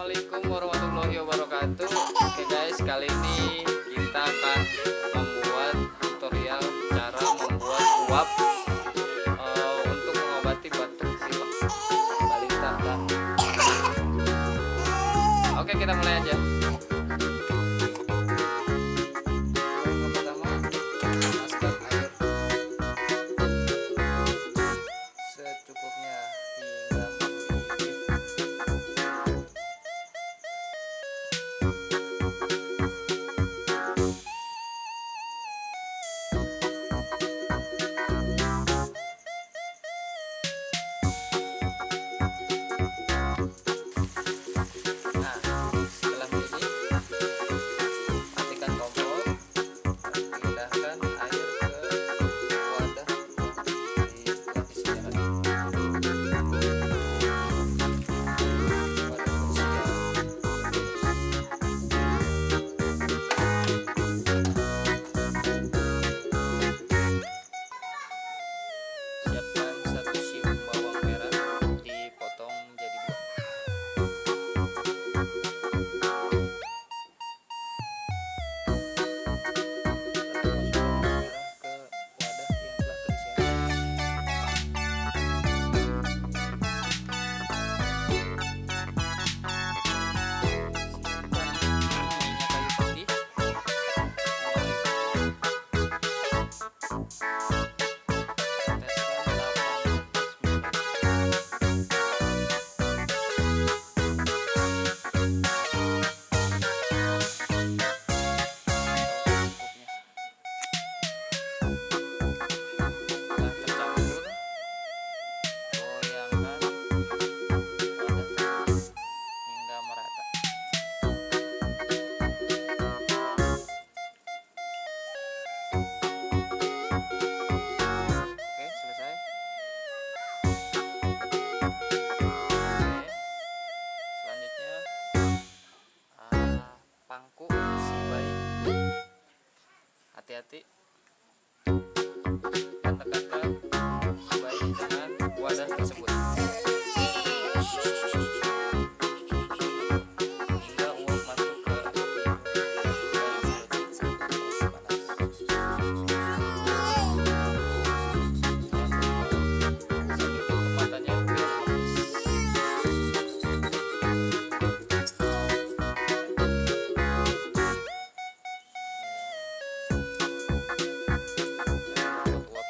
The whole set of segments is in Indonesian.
Assalamualaikum warahmatullahi wabarakatuh. Oke guys, kali ini kita akan membuat tutorial cara membuat uap untuk mengobati batuk pilek balita dan oke, kita mulai aja. Yang pertama, panaskan air secukupnya hingga pangku si bayi. Hati-hati dan tekatkan si bayi dengan wadah tersebut hingga uap masuk ke matanya biar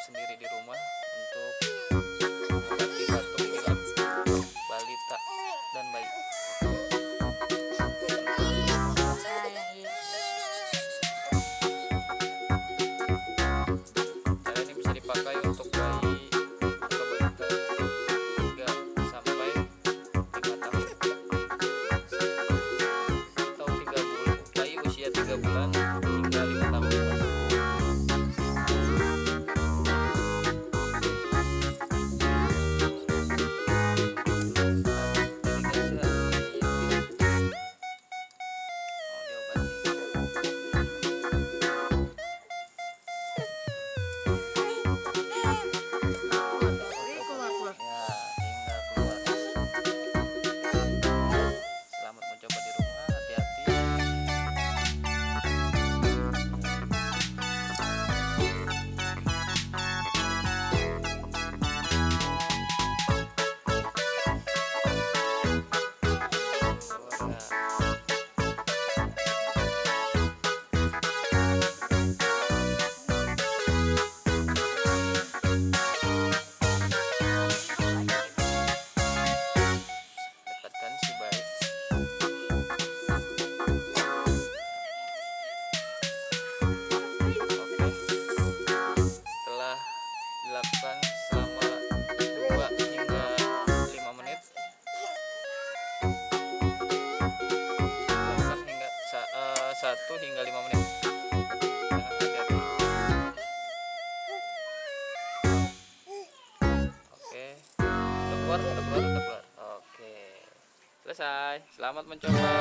sendiri di rumah untuk mengobati batuk pilek balita dan bayi. Cara ini bisa dipakai untuk bayi atau balita 3 sampai 5 tahun atau 3 bulan, bayi usia 3 bulan hingga 5 tahun. Dilakukan selama 2 hingga 5 menit. Dilakukan hingga 1 hingga 5 menit. Dengan hati-hati. Oke. Udah keluar. Oke. Selesai. Selamat mencoba.